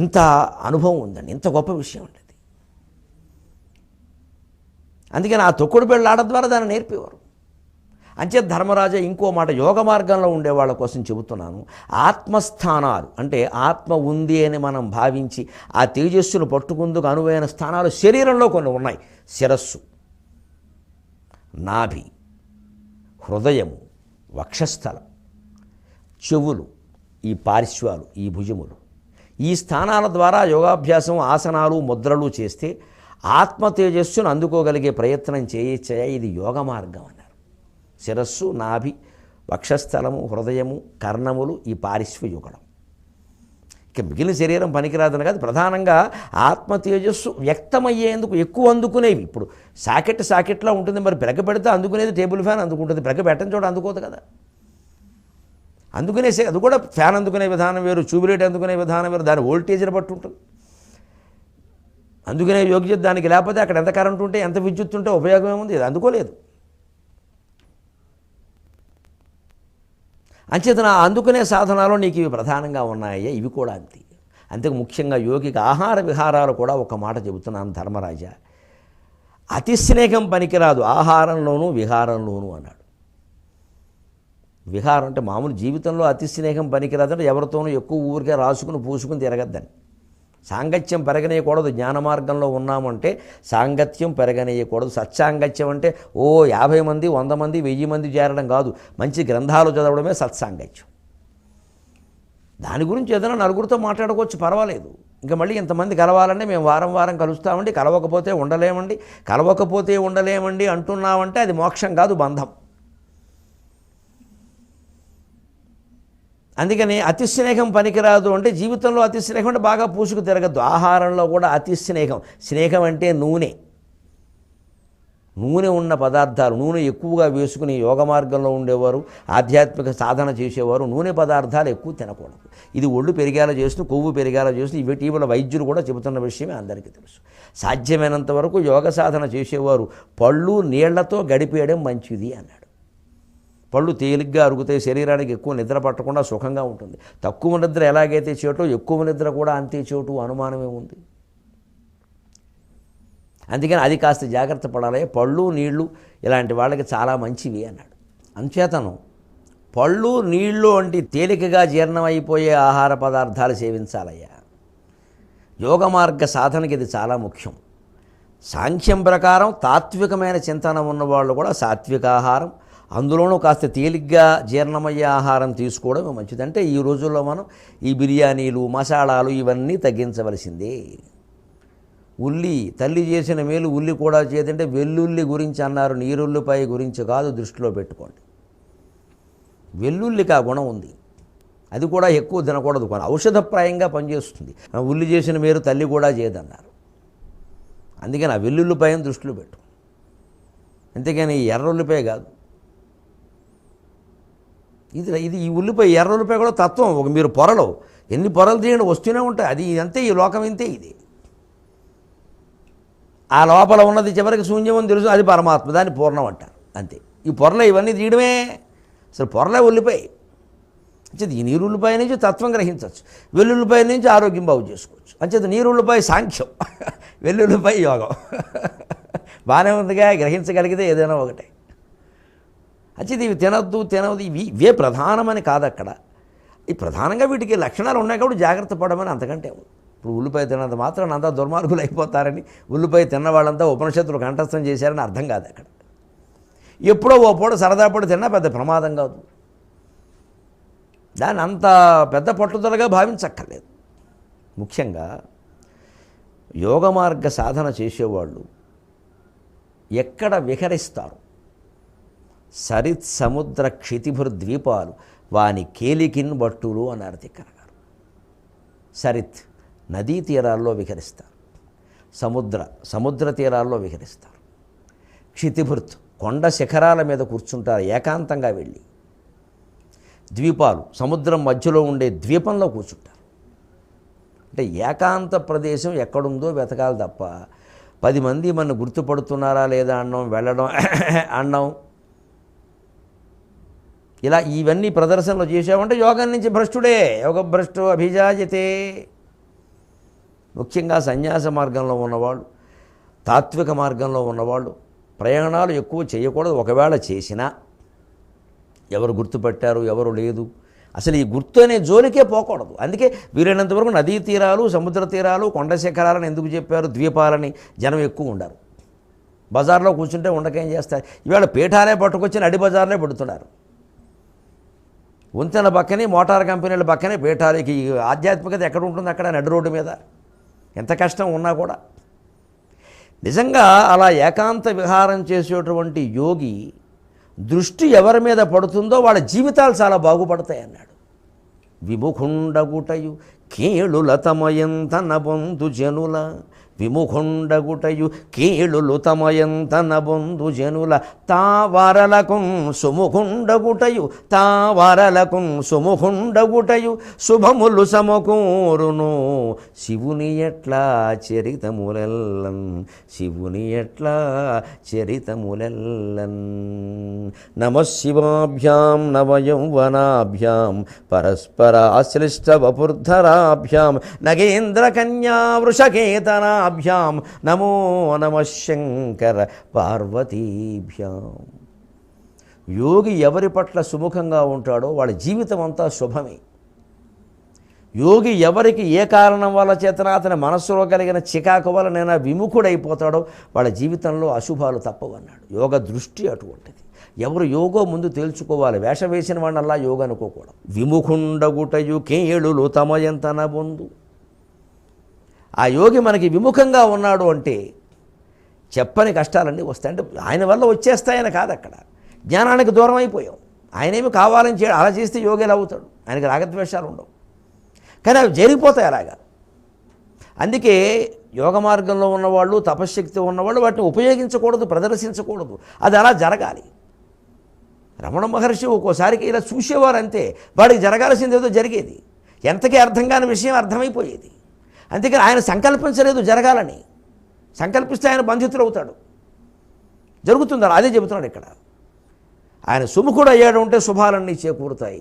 ఇంత అనుభవం ఉందండి, ఇంత గొప్ప విషయం అండి అది. అందుకని ఆ తొక్కుడు బిళ్ళ ఆట ద్వారా దాన్ని నేర్పేవారు. అంచేత ధర్మరాజా ఇంకో మాట యోగ మార్గంలో ఉండే వాళ్ళ కోసం చెబుతున్నాను. ఆత్మస్థానాలు అంటే ఆత్మ ఉంది అని మనం భావించి ఆ తేజస్సును పట్టుకుందుకు అనువైన స్థానాలు శరీరంలో కొన్ని ఉన్నాయి. శిరస్సు, నాభి, హృదయము, వక్షస్థలం, చెవులు, ఈ పార్శ్వాలు, ఈ భుజములు, ఈ స్థానాల ద్వారా యోగాభ్యాసం, ఆసనాలు, ముద్రలు చేస్తే ఆత్మ తేజస్సును అందుకోగలిగే ప్రయత్నం చేయొచ్చా. ఇది యోగ మార్గం అన్నారు. శిరస్సు, నాభి, వక్షస్థలము, హృదయము, కర్ణములు, ఈ పారిశ్వయుగడం. ఇక మిగిలిన శరీరం పనికిరాదని కాదు, ప్రధానంగా ఆత్మ తేజస్సు వ్యక్తమయ్యేందుకు ఎక్కువ అందుకునేవి. ఇప్పుడు సాకెట్లో ఉంటుంది, మరి బ్రెగ పెడితే అందుకునేది టేబుల్ ఫ్యాన్ అందుకుంటుంది, బ్రెగ పెట్టని చోట అందుకోదు కదా. అందుకునేసే అది కూడా ఫ్యాన్ అందుకునే విధానం వేరు, ట్యూబ్లైట్ అందుకునే విధానం వేరు, దాని వోల్టేజ్ని బట్టి ఉంటుంది. అందుకునే యోగ్యత దానికి లేకపోతే అక్కడ ఎంత కరెంటు ఉంటే, ఎంత విద్యుత్ ఉంటే ఉపయోగం ఏముంది, ఇది అందుకోలేదు. అంచేతన అందుకునే సాధనాలు నీకు ఇవి ప్రధానంగా ఉన్నాయా, ఇవి కూడా అంతే. అంతకు ముఖ్యంగా యోగికి ఆహార విహారాలు కూడా ఒక మాట చెబుతున్నాను ధర్మరాజా. అతి స్నేహం పనికిరాదు ఆహారంలోనూ విహారంలోనూ అన్నాడు. విహారం అంటే మామూలు జీవితంలో అతి స్నేహం పనికిరాదంటే ఎవరితోనూ ఎక్కువ ఊరికే రాసుకుని పూసుకుని తిరగద్దని. సాంగత్యం పెరగనేయకూడదు. జ్ఞాన మార్గంలో ఉన్నామంటే సాంగత్యం పెరగనేయకూడదు. సత్సాంగత్యం అంటే 50 మంది 100 మంది 1000 మంది చేరడం కాదు, మంచి గ్రంథాలు చదవడమే సత్సాంగత్యం. దాని గురించి ఏదైనా నలుగురితో మాట్లాడుకోవచ్చు, పర్వాలేదు. ఇంకా మళ్ళీ ఇంతమంది కలవాలంటే మేము వారం వారం కలుస్తామండి, కలవకపోతే ఉండలేమండి అంటున్నామంటే అది మోక్షం కాదు, బంధం. అందుకని అతి స్నేహం పనికిరాదు అంటే జీవితంలో అతి స్నేహం అంటే బాగా పూసుకు తిరగద్దు. ఆహారంలో కూడా అతి స్నేహం అంటే నూనె ఉన్న పదార్థాలు, నూనె ఎక్కువగా వేసుకుని యోగ మార్గంలో ఉండేవారు, ఆధ్యాత్మిక సాధన చేసేవారు నూనె పదార్థాలు ఎక్కువ తినకూడదు. ఇది ఒళ్ళు పెరిగేలా చేస్తూ, కొవ్వు పెరిగేలా చేస్తూ ఇటీవల వైద్యులు కూడా చెబుతున్న విషయమే అందరికీ తెలుసు. సాధ్యమైనంత వరకు యోగ సాధన చేసేవారు పళ్ళు నీళ్లతో గడిపేయడం మంచిది అన్నాడు. పళ్ళు తేలిగ్గా అరుగుతాయి, శరీరానికి ఎక్కువ నిద్ర పట్టకుండా సుఖంగా ఉంటుంది. తక్కువ నిద్ర ఎలాగైతే చేటో ఎక్కువ నిద్ర కూడా అంతే చోటు, అనుమానమే ఉంది. అందుకని అది కాస్త జాగ్రత్త పడాలి. పళ్ళు నీళ్లు ఇలాంటి వాళ్ళకి చాలా మంచివి అన్నాడు. అంచేతను పళ్ళు నీళ్లు వంటి తేలికగా జీర్ణమైపోయే ఆహార పదార్థాలు సేవించాలయ్యా. యోగ మార్గ సాధనకి ఇది చాలా ముఖ్యం. సాంఖ్యం ప్రకారం తాత్వికమైన చింతన ఉన్నవాళ్ళు కూడా సాత్విక ఆహారం, అందులోనూ కాస్త తేలిగ్గా జీర్ణమయ్యే ఆహారం తీసుకోవడం మంచిది. అంటే ఈ రోజుల్లో మనం ఈ బిర్యానీలు, మసాలాలు ఇవన్నీ తగ్గించవలసిందే. ఉల్లి తల్లి చేసిన మేలు ఉల్లి కూడా చేదంటే వెల్లుల్లి గురించి అన్నారు, నీరుల్లిపాయ గురించి కాదు, దృష్టిలో పెట్టుకోండి. వెల్లుల్లికి ఆ గుణం ఉంది, అది కూడా ఎక్కువ తినకూడదు, కానీ ఔషధప్రాయంగా పనిచేస్తుంది. ఉల్లి చేసిన మేలు తల్లి కూడా చేయదన్నారు. అందుకని ఆ వెల్లుల్లిపాయను దృష్టిలో పెట్టు, అంతేగాని ఎర్రుల్లిపాయ కాదు. ఇది ఈ ఉల్లిపాయ, ఎర్రుల్లిపాయ కూడా తత్వం. ఒక మీరు పొరలు ఎన్ని పొరలు తీయండి వస్తూనే ఉంటాయి. అది అంతే, ఈ లోకం ఇంతే. ఇది ఆ లోపల ఉన్నది చివరికి శూన్యం అని తెలుసు, అది పరమాత్మ, దాన్ని పూర్ణం అంటారు. అంతే. ఈ పొరలు ఇవన్నీ తీయడమే, అసలు పొరలే ఉల్లిపాయ. అంచేది ఈ నీరుల్లిపాయ నుంచి తత్వం గ్రహించవచ్చు, వెల్లుల్లిపాయ నుంచి ఆరోగ్యం బాగు చేసుకోవచ్చు. అంచేది నీరుల్లిపాయ సాంఖ్యం, వెల్లుల్లిపాయ యోగం. బాగానే ఉందిగా, గ్రహించగలిగితే ఏదైనా ఒకటే. అంచేది ఇవి తినద్దు ఇవే ప్రధానమని కాదు అక్కడ. ఈ ప్రధానంగా వీటికి లక్షణాలు ఉన్నాయి కాబట్టి జాగ్రత్త పడమని, అంతకంటే ఇప్పుడు ఉల్లిపాయ తినంత మాత్రం అంతా దుర్మార్గులు అయిపోతారని, ఉల్లిపాయ తిన్న వాళ్ళంతా ఉపనిషత్తులు కంఠస్థం చేశారని అర్థం కాదు అక్కడ. ఎప్పుడో ఓ పూట సరదా పడి తిన్నా పెద్ద ప్రమాదం కాదు, దాన్ని అంత పెద్ద పట్టుదలగా భావించక్కర్లేదు. ముఖ్యంగా యోగ మార్గ సాధన చేసేవాళ్ళు ఎక్కడ విహరిస్తారు, సరిత్ సముద్ర క్షితిభృద్వీపాలు వాని కేలికిన్ బట్టులు అన్నారు తిక్కన గారు. సరిత్ నదీ తీరాల్లో విహరిస్తారు, సముద్ర తీరాల్లో విహరిస్తారు. క్షితిభృత్ కొండ శిఖరాల మీద కూర్చుంటారు ఏకాంతంగా వెళ్ళి. ద్వీపాలు సముద్రం మధ్యలో ఉండే ద్వీపంలో కూర్చుంటారు. అంటే ఏకాంత ప్రదేశం ఎక్కడుందో వెతకాలి తప్ప 10 మంది మన గుర్తుపడుతున్నారా లేదా అన్నం, వెళ్ళడం అన్నం, ఇలా ఇవన్నీ ప్రదర్శనలు చేసామంటే యోగం నుంచి భ్రష్టుడే. యోగ భ్రష్టు అభిజాయతే. ముఖ్యంగా సన్యాస మార్గంలో ఉన్నవాళ్ళు, తాత్విక మార్గంలో ఉన్నవాళ్ళు ప్రయాణాలు ఎక్కువ చేయకూడదు. ఒకవేళ చేసినా ఎవరు గుర్తుపట్టారు, ఎవరు లేదు, అసలు ఈ గుర్తు అనే జోలికే పోకూడదు. అందుకే వీలైనంతవరకు నదీ తీరాలు, సముద్ర తీరాలు, కొండ శిఖరాలని ఎందుకు చెప్పారు, ద్వీపాలని జనం ఎక్కువ ఉండరు. బజార్లో కూర్చుంటే ఉండకేం చేస్తారు. ఇవాళ పీఠాలే పట్టుకొచ్చి నడి బజార్లే పెడుతున్నారు. వంతెన పక్కనే, మోటార్ కంపెనీల పక్కనే పీఠాలకి. ఆధ్యాత్మికత ఎక్కడ ఉంటుంది? అక్కడ నడి రోడ్డు మీద. ఎంత కష్టం ఉన్నా కూడా. నిజంగా అలా ఏకాంత విహారం చేసేటువంటి యోగి దృష్టి ఎవరి మీద పడుతుందో వాళ్ళ జీవితాలు చాలా బాగుపడతాయి అన్నాడు. విముఖుండగుటయు కేళుల తమయంతన బొందు జనుల, విముఖుండగుటయు కేళులు తమయంతన బొందు జనుల, తావరలకున్ సుముఖుండగుటయు, తావరలకున్ సుముఖుండగుటయు, శుభములు సమకూరును శివుని ఎట్లా చరితములెల్లన్, శివుని ఎట్లా చరితములెల్లన్. నమశివాభ్యాం నవయౌవనాభ్యాం పరస్పరాశ్లిష్ట వపుర్ధరాభ్యాం నగేంద్ర కన్యా వృషకేతనాభ్యాం నమో నమః శంకర పార్వతీభ్యాం. యోగి ఎవరి పట్ల సుముఖంగా ఉంటాడో వాళ్ళ జీవితం అంతా శుభమే. యోగి ఎవరికి ఏ కారణం వల్ల చేతన అతని మనస్సులో కలిగిన చికాకు వలనైనా విముఖుడైపోతాడో వాళ్ళ జీవితంలో అశుభాలు తప్పవన్నాడు. యోగ దృష్టి అటువంటిది. ఎవరు యోగో ముందు తేల్చుకోవాలి. వేషం వేసిన వాడినల్లా యోగ అనుకోకూడదు. విముఖుండగుటయు కేళులు తమయంతన బొందు. ఆ యోగి మనకి విముఖంగా ఉన్నాడు అంటే చెప్పని కష్టాలన్నీ వస్తాయి. అంటే ఆయన వల్ల వచ్చేస్తాయని కాదు, అక్కడ జ్ఞానానికి దూరం అయిపోయాం. ఆయనేమి కావాలని చేయడం. అలా చేస్తే యోగి ఎలా అవుతాడు? ఆయనకి రాగద్వేషాలు ఉండవు, కానీ అవి జరిగిపోతాయి అలాగా. అందుకే యోగ మార్గంలో ఉన్నవాళ్ళు, తపశ్శక్తి ఉన్నవాళ్ళు వాటిని ఉపయోగించకూడదు, ప్రదర్శించకూడదు. అది అలా జరగాలి. రమణ మహర్షి ఒక్కోసారికి ఇలా చూసేవారు అంతే. వాడికి జరగాల్సింది ఏదో జరిగేది. ఎంతకీ అర్థం కాని విషయం అర్థమైపోయేది. అందుకని ఆయన సంకల్పించలేదు జరగాలని. సంకల్పిస్తే ఆయన బంధితుడు అవుతాడు. జరుగుతుంది అదే చెబుతున్నాడు ఇక్కడ. ఆయన సుముఖుడు అయ్యాడు అంటే శుభాలన్నీ చేకూరుతాయి.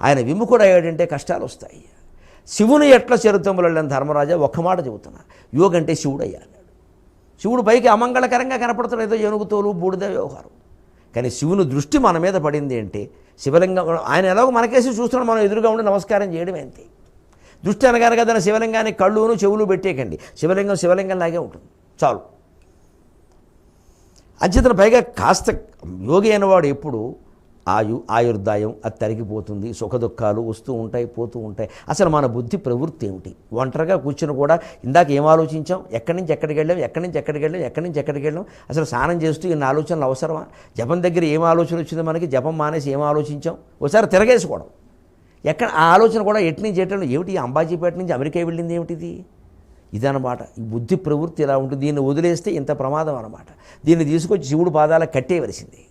ఆయన విముఖుడు అయ్యాడంటే కష్టాలు వస్తాయి. శివుని ఎట్ల చరితములని ధర్మరాజా ఒక్క మాట చెబుతున్నా. యోగ అంటే శివుడు అయ్యా అన్నాడు. శివుడు పైకి అమంగళకరంగా కనపడుతున్నాడు, ఏదో ఏనుగుతోలు బూడిద వ్యవహారం. కానీ శివుని దృష్టి మన మీద పడింది అంటే శివలింగం ఆయన ఎలాగో మనకేసి చూస్తున్నాడు, మనం ఎదురుగా ఉండి నమస్కారం చేయడం అంతే. దృష్టి అనగానే కదా శివలింగానికి కళ్ళును చెవులు పెట్టేకండి. శివలింగం శివలింగంలాగే ఉంటుంది చాలు. అంచేతన పైగా కాస్త యోగి అయినవాడు ఎప్పుడు ఆయుర్దాయం అది తరిగిపోతుంది, సుఖదుఖాలు వస్తూ ఉంటాయి, పోతూ ఉంటాయి. అసలు మన బుద్ధి ప్రవృత్తి ఏమిటి? ఒంటరిగా కూర్చుని కూడా ఇందాక ఏం ఆలోచించాం, ఎక్కడి నుంచి ఎక్కడికి వెళ్ళాం, ఎక్కడి నుంచి ఎక్కడికి వెళ్ళాం, ఎక్కడి నుంచి ఎక్కడికి వెళ్ళాం, అసలు స్నానం చేస్తూ ఇన్ని ఆలోచనలు అవసరమా? జపం దగ్గర ఏం ఆలోచన వచ్చింది మనకి, జపం మానేసి ఏం ఆలోచించాం, ఒకసారి తిరగేసుకోవడం. ఎక్కడ ఆ ఆలోచన కూడా ఎటు నుంచి ఎట్టడం ఏమిటి, అంబాజీపేట నుంచి అమెరికా వెళ్ళింది ఏమిటిది? ఇదన్నమాట ఈ బుద్ధి ప్రవృత్తి ఇలా ఉంటుంది. దీన్ని వదిలేస్తే ఇంత ప్రమాదం అన్నమాట. దీన్ని తీసుకొచ్చి శివుడు పాదాలకు కట్టేవలసింది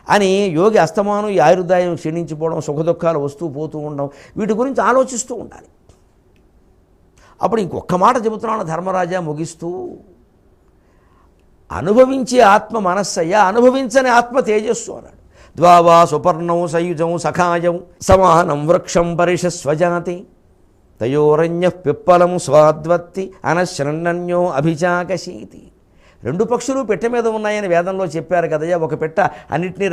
అని యోగి అస్తమానం ఈ ఆయుర్దాయం క్షీణించిపోవడం, సుఖదుఖాలు వస్తూ పోతూ ఉండడం, వీటి గురించి ఆలోచిస్తూ ఉండాలి. అప్పుడు ఇంకొక మాట చెబుతున్నాను ధర్మరాజా ముగిస్తూ, అనుభవించే ఆత్మ మనస్సయ్యా, అనుభవించని ఆత్మ తేజస్సు అన్నాడు. ద్వావా సుపర్ణం సయుజం సఖాయం సమానం వృక్షం పరిషస్వజాతి తయోరణ్య పిప్పలం స్వాద్వత్తి అనశరణ్యో అభిచాకశీతి. రెండు పక్షులు పెట్టె మీద ఉన్నాయని వేదంలో చెప్పారు కదయ్యా. ఒక పెట్ట అన్నింటినీ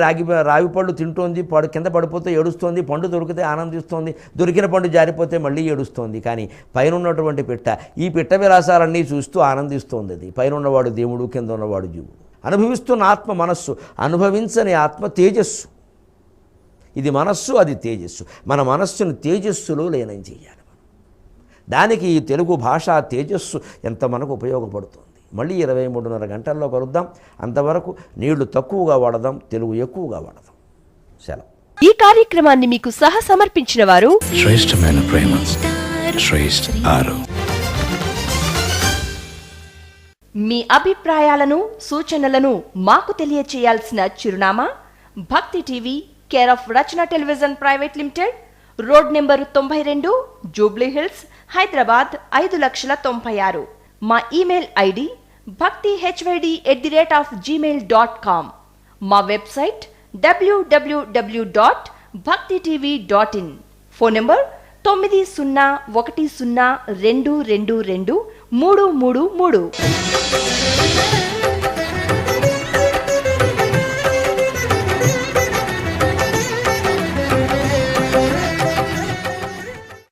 రావి పళ్ళు తింటోంది, కింద పడిపోతే ఏడుస్తోంది, పండు దొరికితే ఆనందిస్తోంది, దొరికిన పండు జారిపోతే మళ్ళీ ఏడుస్తోంది. కానీ పైన ఉన్నటువంటి పెట్ట ఈ పిట్ట విలాసాలన్నీ చూస్తూ ఆనందిస్తోంది. అది పైన ఉన్నవాడు దేవుడు, కింద ఉన్నవాడు జీవుడు. అనుభవిస్తున్న ఆత్మ మనస్సు, అనుభవించని ఆత్మ తేజస్సు. ఇది మనస్సు, అది తేజస్సు. మన మనస్సును తేజస్సులో లీనం చేయాలి. దానికి ఈ తెలుగు భాష తేజస్సు ఎంత మనకు ఉపయోగపడుతుంది. మళ్ళీ 23:30 గంటల్లో కలుద్దాం. అంతవరకు నీళ్లు తక్కువగా వాడదాం, తెలుగు ఎక్కువగా వాడదాం. సెలవు. ఈ కార్యక్రమాన్ని మీకు సహ సమర్పించిన వారు శ్రేష్టమైన ప్రేమ, శ్రేష్ఠ ఆరు. మీ అభిప్రాయాలను, సూచనలను మాకు తెలియచేయాల్సిన చిరునామా భక్తి TV, care of Rachana television private limited, road number 92, Jubilee hills, Hyderabad 5,96,000. మా ఇమెయిల్ ఐడి bhaktihyd@gmail.com. మా వెబ్సైట్ www.bhaktitv.in. Phone number 9010222333.